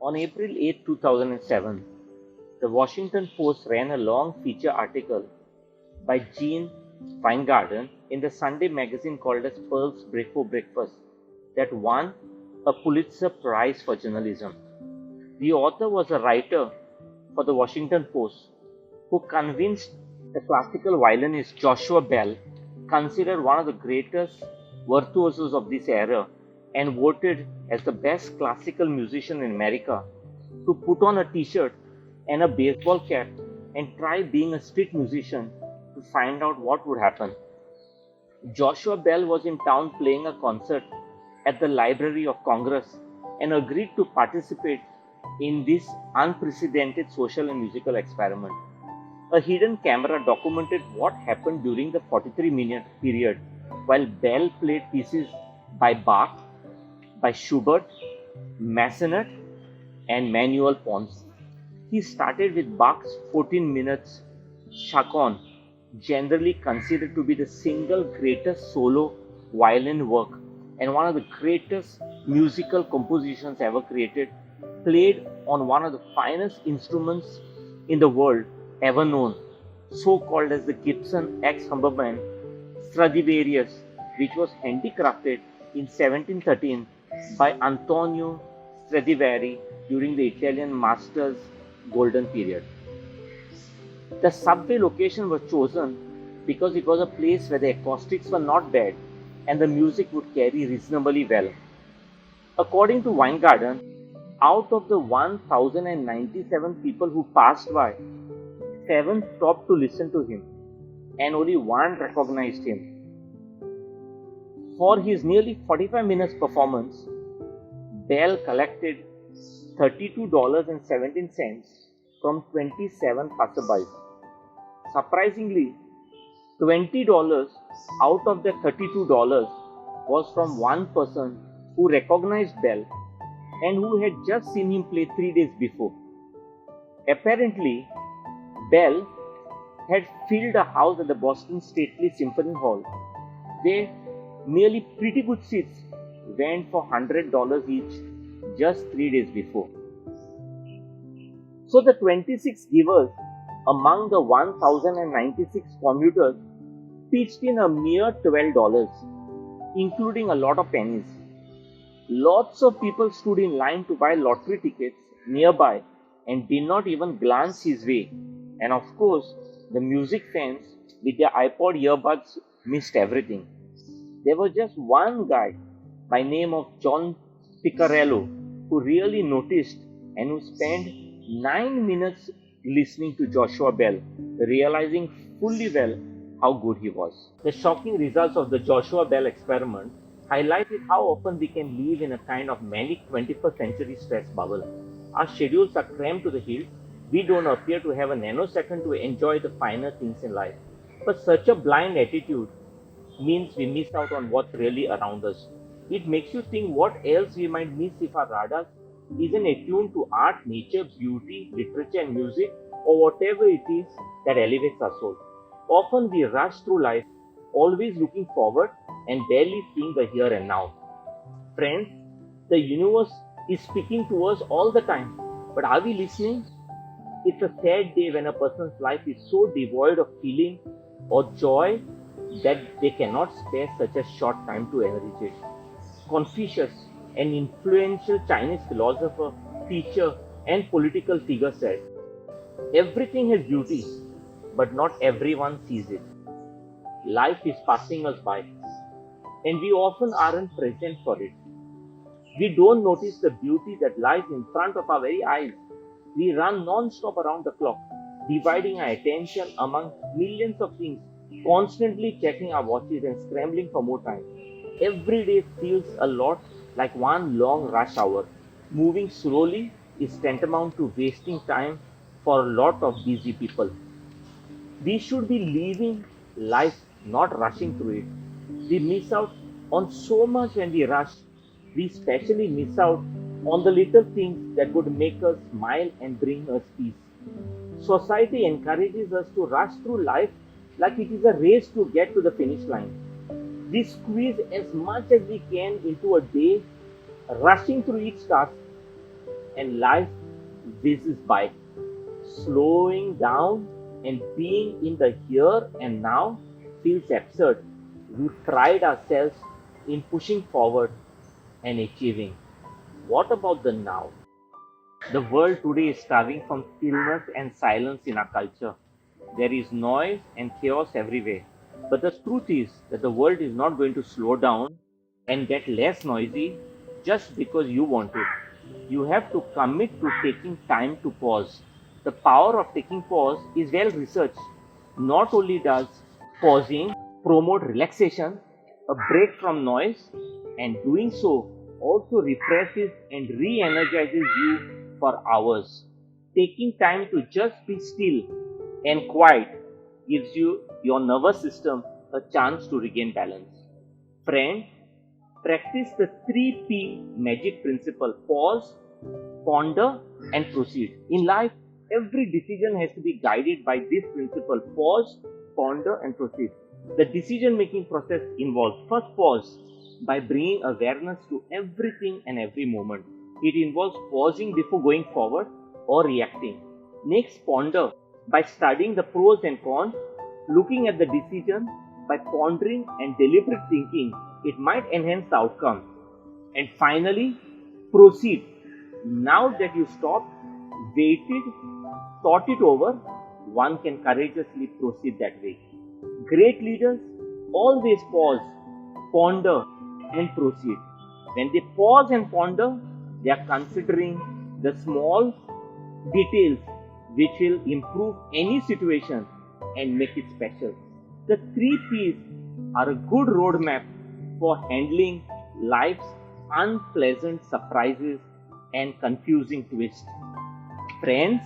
On April 8, 2007, the Washington Post ran a long feature article by Gene Weingarten in the Sunday magazine called as Pearls Before Breakfast that won a Pulitzer Prize for journalism. The author was a writer for the Washington Post who convinced the classical violinist Joshua Bell, considered one of the greatest virtuosos of this era and voted as the best classical musician in America, to put on a t-shirt and a baseball cap and try being a street musician to find out what would happen. Joshua Bell was in town playing a concert at the Library of Congress and agreed to participate in this unprecedented social and musical experiment. A hidden camera documented what happened during the 43-minute period while Bell played pieces by Bach, by Schubert, Massenet, and Manuel Pons. He started with Bach's 14 minutes Chaconne, generally considered to be the single greatest solo violin work and one of the greatest musical compositions ever created, played on one of the finest instruments in the world ever known, so called as the Gibson X Humberman Stradivarius, which was handicrafted in 1713 by Antonio Stradivari during the Italian master's golden period. The subway location was chosen because it was a place where the acoustics were not bad and the music would carry reasonably well. According to Weingarten, out of the 1097 people who passed by, 7 stopped to listen to him and only 1 recognized him. For his nearly 45 minutes performance, Bell collected $32.17 from 27 passerbys. Surprisingly, $20 out of the $32 was from one person who recognized Bell and who had just seen him play 3 days before. Apparently, Bell had filled a house at the Boston Stately Symphony Hall where merely pretty good seats went for $100 each just 3 days before. So the 26 givers among the 1096 commuters pitched in a mere $12, including a lot of pennies. Lots of people stood in line to buy lottery tickets nearby and did not even glance his way. And of course, the music fans with their iPod earbuds missed everything. There was just one guy by name of John Piccarello who really noticed and who spent 9 minutes listening to Joshua Bell, realizing fully well how good he was. The shocking results of the Joshua Bell experiment highlighted how often we can live in a kind of manic 21st century stress bubble. Our schedules are crammed to the hilt. We don't appear to have a nanosecond to enjoy the finer things in life. But such a blind attitude means we miss out on what's really around us. It makes you think what else we might miss if our radars isn't attuned to art, nature, beauty, literature, and music, or whatever it is that elevates our soul. Often we rush through life, always looking forward and barely seeing the here and now. Friends, the universe is speaking to us all the time, but are we listening? It's a sad day when a person's life is so devoid of feeling or joy that they cannot spare such a short time to enrich it. Confucius, an influential Chinese philosopher, teacher, and political figure, said, "Everything has beauty, but not everyone sees it. Life is passing us by, and we often aren't present for it. We don't notice the beauty that lies in front of our very eyes. We run non-stop around the clock, dividing our attention among millions of things, constantly checking our watches and scrambling for more time. Every day feels a lot like one long rush hour. Moving slowly is tantamount to wasting time for a lot of busy people. We should be living life, not rushing through it. We miss out on so much when we rush. We especially miss out on the little things that would make us smile and bring us peace. Society encourages us to rush through life like it is a race to get to the finish line. We squeeze as much as we can into a day, rushing through each task and life whizzes by. Slowing down and being in the here and now feels absurd. We pride ourselves in pushing forward and achieving. What about the now? The world today is starving from stillness and silence in our culture. There is noise and chaos everywhere. But the truth is that the world is not going to slow down and get less noisy just because you want it. You have to commit to taking time to pause. The power of taking pause is well researched. Not only does pausing promote relaxation, a break from noise, and doing so also refreshes and re energizes you for hours. Taking time to just be still and quiet gives your nervous system a chance to regain balance. Friend, practice the 3P magic principle: pause, ponder, and proceed. In life, every decision has to be guided by this principle: pause, ponder, and proceed. The decision making process involves first pause by bringing awareness to everything and every moment. It involves pausing before going forward or reacting. Next, ponder by studying the pros and cons, looking at the decision, by pondering and deliberate thinking, it might enhance the outcome. And finally, proceed. Now that you stopped, waited, thought it over, one can courageously proceed that way. Great leaders always pause, ponder, and proceed. When they pause and ponder, they are considering the small details which will improve any situation and make it special. The 3Ps are a good roadmap for handling life's unpleasant surprises and confusing twists. Friends,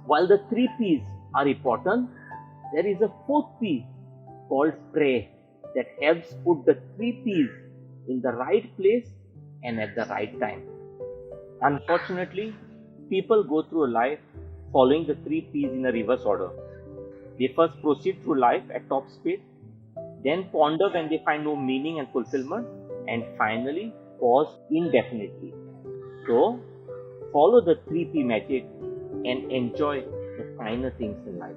while the 3Ps are important, there is a 4th P called pray that helps put the 3Ps in the right place and at the right time. Unfortunately, people go through life following the 3Ps in a reverse order. They first proceed through life at top speed, then ponder when they find no meaning and fulfillment, and finally pause indefinitely. So, follow the 3P magic and enjoy the finer things in life.